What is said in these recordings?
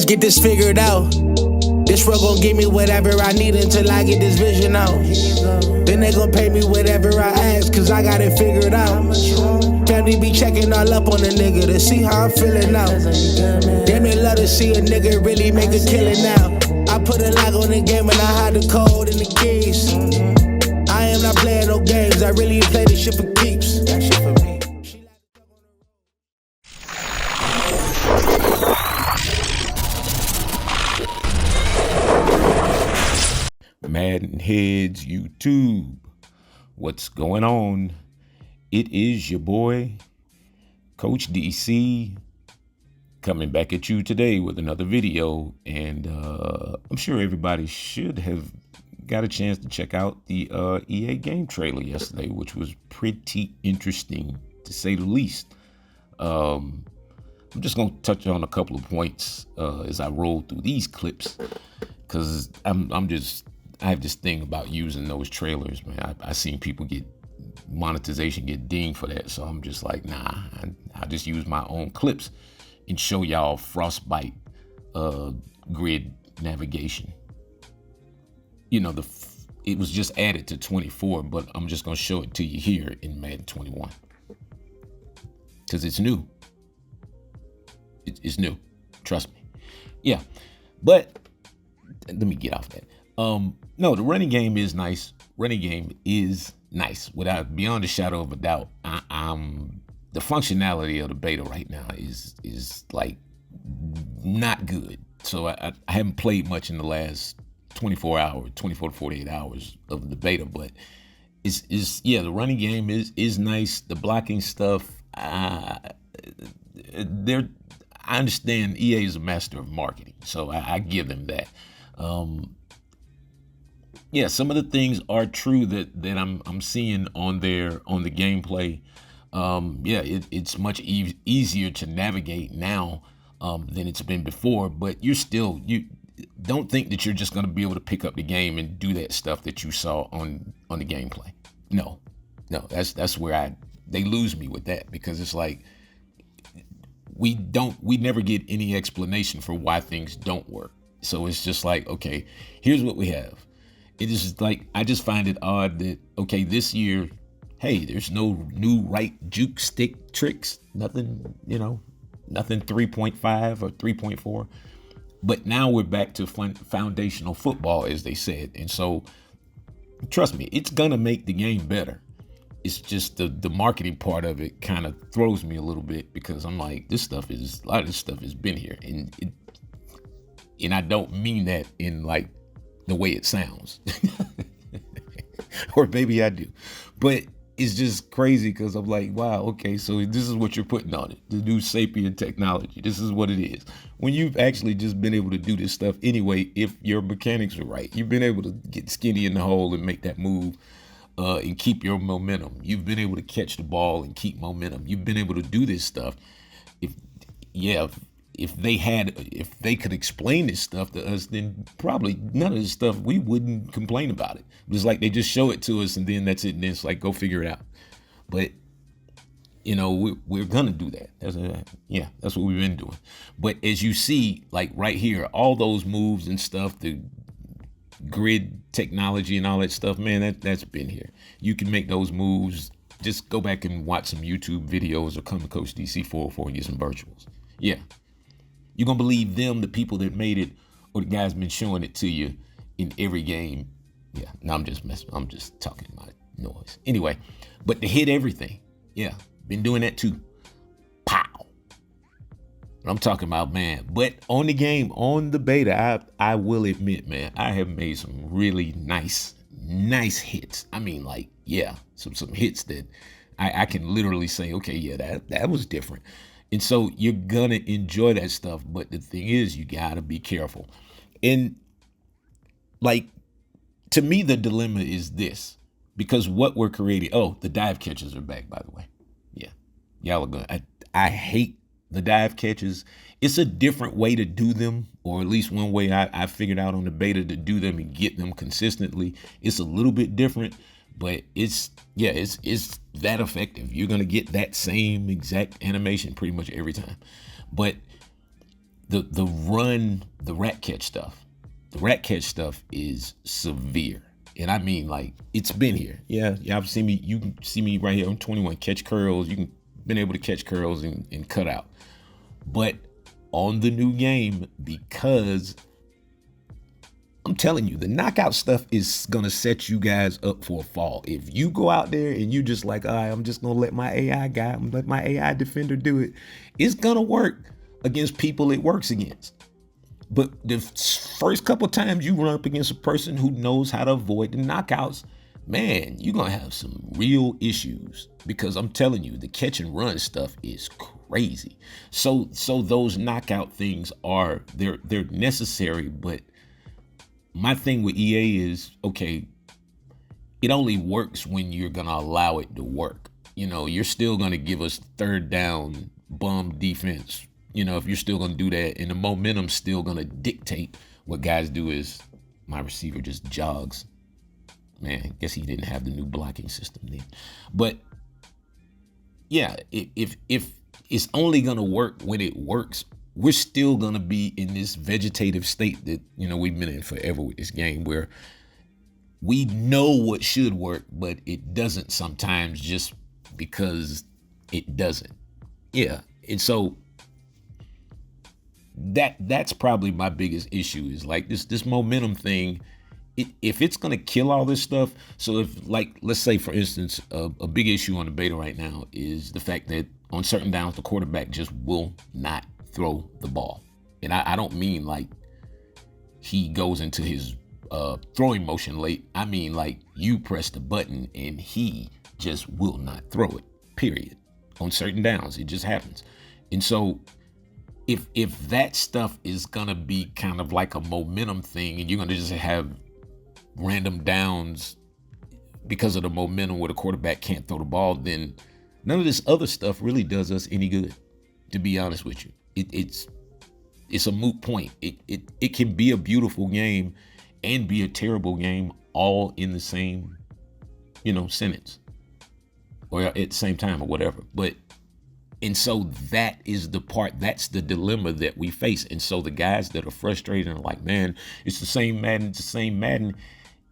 Let's get this figured out. This world gon' give me whatever I need until I get this vision out. Then they gon' pay me whatever I ask, cause I got it figured out. Family be checking all up on a nigga to see how I'm feeling now. Damn, they love to see a nigga really make a killing now. I put a lock on the game and I hide the code and the keys. I am not playing no games, I really play this shit for keeps. That shit for me. MaddenHeadz YouTube, what's going on? It is your boy, Coach DC, coming back at you today with another video. And I'm sure everybody should have got a chance to check out the EA game trailer yesterday, which was pretty interesting to say the least. I'm just going to touch on a couple of points as I roll through these clips, because I have this thing about using those trailers, man. I seen people get monetization, get dinged for that. So I'm just like, nah, I just use my own clips and show y'all Frostbite grid navigation. You know, it was just added to 24, but I'm just gonna show it to you here in Madden 21. Cause it's new. It's new, trust me. Yeah, but let me get off that. No, the running game is nice. Running game is nice, without beyond a shadow of a doubt. The functionality of the beta right now is like not good. So I haven't played much in the last 24 to 48 hours of the beta, but yeah, the running game is nice. The blocking stuff, I understand EA is a master of marketing, so I give them that. Yeah, some of the things are true that I'm seeing on the gameplay. Yeah, it's much easier to navigate now than it's been before. But you don't think that you're just going to be able to pick up the game and do that stuff that you saw on the gameplay. No, that's where they lose me with that, because it's like we never get any explanation for why things don't work. So it's just like, okay, here's what we have. It is just like, I just find it odd that, okay, this year, hey, there's no new right juke stick tricks, nothing, nothing 3.5 or 3.4. But now we're back to foundational football, as they said. And so, trust me, it's going to make the game better. It's just the marketing part of it kind of throws me a little bit, because I'm like, a lot of this stuff has been here. And I don't mean that in like the way it sounds, or maybe I do, but it's just crazy, because I'm like, wow, okay, so this is what you're putting on it, the new Sapien technology. This is what it is, when you've actually just been able to do this stuff anyway. If your mechanics are right, you've been able to get skinny in the hole and make that move and keep your momentum. You've been able to catch the ball and keep momentum. You've been able to do this stuff. If they could explain this stuff to us, then probably none of this stuff, we wouldn't complain about it. It's like they just show it to us and then that's it. And then it's like, go figure it out. But, we're going to do that. That's what we've been doing. But as you see, like right here, all those moves and stuff, the grid technology and all that stuff, man, that's been here. You can make those moves. Just go back and watch some YouTube videos or come to Coach DC 404 and get some virtuals. Yeah. You're going to believe them, the people that made it, or the guys been showing it to you in every game. Yeah, no, I'm just messing. I'm just talking my noise. Anyway, but to hit everything. Yeah, been doing that too. Pow. What I'm talking about, man. But on the game, on the beta, I will admit, man, I have made some really nice hits. I mean, like, yeah, some hits that I can literally say, okay, yeah, that was different. And so you're going to enjoy that stuff. But the thing is, you got to be careful. And like, to me, the dilemma is this, because what we're creating. Oh, the dive catches are back, by the way. Yeah. Y'all are going. I hate the dive catches. It's a different way to do them, or at least one way I figured out on the beta to do them and get them consistently. It's a little bit different, but it's that effective. You're going to get that same exact animation pretty much every time. But the rat catch stuff. The rat catch stuff is severe. And I mean, like, it's been here. Yeah, y'all see me. You can see me right here. I'm 21. Catch curls. You can been able to catch curls and cut out. But on the new game, because I'm telling you, the knockout stuff is gonna set you guys up for a fall. If you go out there and you just like, all right, I'm just gonna let my AI guy, I'm gonna let my AI defender do it, it's gonna work against people it works against. But the first couple times you run up against a person who knows how to avoid the knockouts, man, you're gonna have some real issues, because I'm telling you, the catch and run stuff is crazy. So those knockout things they're necessary, but my thing with EA is, okay, it only works when you're gonna allow it to work. You know, you're still gonna give us third down bum defense. You know, if you're still gonna do that, and the momentum's still gonna dictate what guys do, is my receiver just jogs. Man, guess he didn't have the new blocking system then. But yeah, if it's only gonna work when it works, we're still gonna be in this vegetative state that, you know, we've been in forever with this game, where we know what should work, but it doesn't sometimes, just because it doesn't. Yeah, and so that's probably my biggest issue, is like this momentum thing. If it's gonna kill all this stuff, so if, like, let's say for instance, a big issue on the beta right now is the fact that on certain downs the quarterback just will not throw the ball. And I don't mean like he goes into his throwing motion late. I mean, like, you press the button and he just will not throw it, period. On certain downs, it just happens. And so if that stuff is gonna be kind of like a momentum thing, and you're gonna just have random downs because of the momentum where the quarterback can't throw the ball, then none of this other stuff really does us any good, to be honest with you. It's a moot point. It can be a beautiful game and be a terrible game all in the same, you know, sentence, or at the same time, or whatever. And so that is the part, that's the dilemma that we face. And so the guys that are frustrated and like, man, it's the same Madden.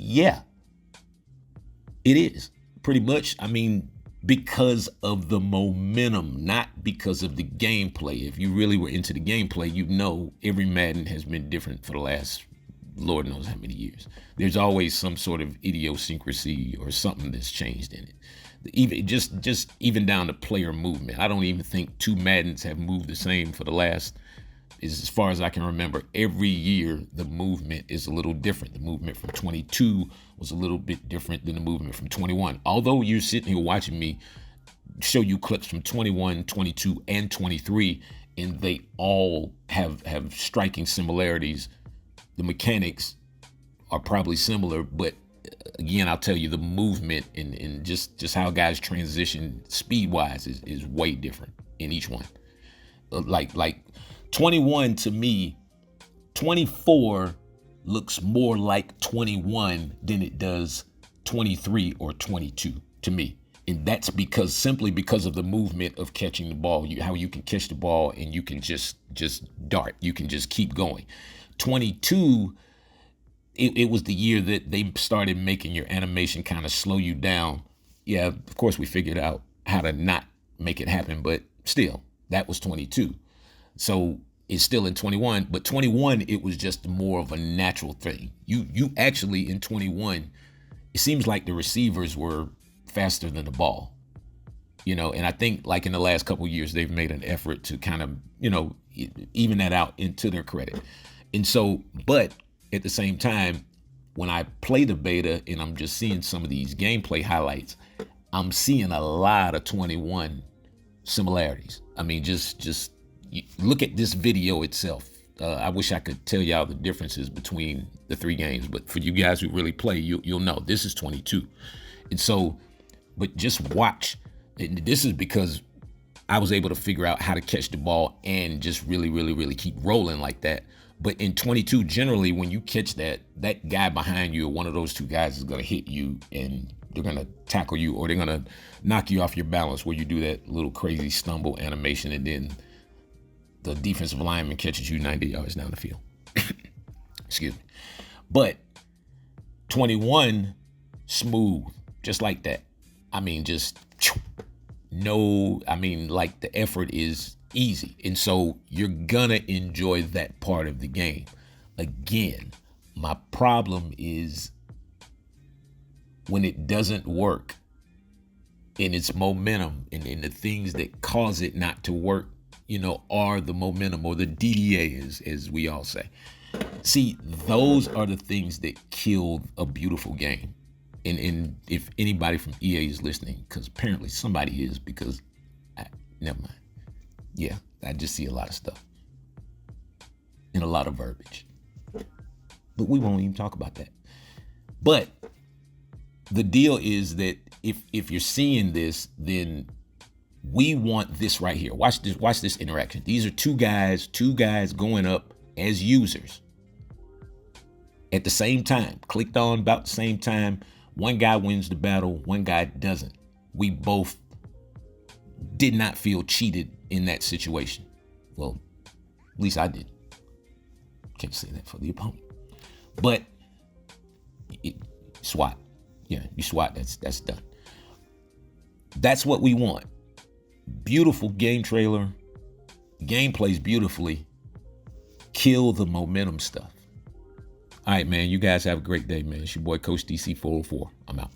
Yeah, it is pretty much. I mean, because of the momentum, not because of the gameplay. If you really were into the gameplay, you know every Madden has been different for the last Lord knows how many years. There's always some sort of idiosyncrasy or something that's changed in it. Even just even down to player movement. I don't even think two Maddens have moved the same for the last, as far as I can remember. Every year the movement is a little different. The movement from 22 was a little bit different than the movement from 21. Although you're sitting here watching me show you clips from 21, 22, and 23, and they all have striking similarities. The mechanics are probably similar, but again, I'll tell you, the movement and just how guys transition speed-wise is way different in each one. Like 21 to me, 24 looks more like 21 than it does 23 or 22 to me. And that's simply because of the movement of catching the ball, how you can catch the ball and you can just dart. You can just keep going. 22, it was the year that they started making your animation kind of slow you down. Yeah, of course we figured out how to not make it happen, but still, that was 22. So it's still in 21, but 21, it was just more of a natural thing. You actually, in 21, it seems like the receivers were faster than the ball, you know, and I think like in the last couple of years, they've made an effort to kind of, you know, even that out into their credit. And so, but at the same time, when I play the beta and I'm just seeing some of these gameplay highlights, I'm seeing a lot of 21 similarities. I mean, just look at this video itself. I wish I could tell y'all the differences between the three games, but for you guys who really play, you'll know this is 22. And so, but just watch. And this is because I was able to figure out how to catch the ball and just really keep rolling like that. But in 22, generally, when you catch that guy behind you or one of those two guys is going to hit you and they're going to tackle you, or they're going to knock you off your balance where you do that little crazy stumble animation, and then the defensive lineman catches you 90 yards down the field. Excuse me. But 21, smooth, just like that. I mean, just no, I mean, like the effort is easy. And so you're gonna enjoy that part of the game. Again, my problem is when it doesn't work and its momentum and the things that cause it not to work, you know, are the momentum or the DDA, as we all say. See, those are the things that kill a beautiful game. And if anybody from EA is listening, because apparently somebody is, because never mind. Yeah, I just see a lot of stuff and a lot of verbiage. But we won't even talk about that. But the deal is that if you're seeing this, then we want this right here. Watch this interaction. These are two guys going up as users at the same time, clicked on about the same time. One guy wins the battle, one guy doesn't. We both did not feel cheated in that situation. Well, at least I did. Can't say that for the opponent. But SWAT. Yeah, you SWAT, that's done. That's what we want. Beautiful game trailer. Game plays beautifully. Kill the momentum stuff. All right, man. You guys have a great day, man. It's your boy, Coach DC404. I'm out.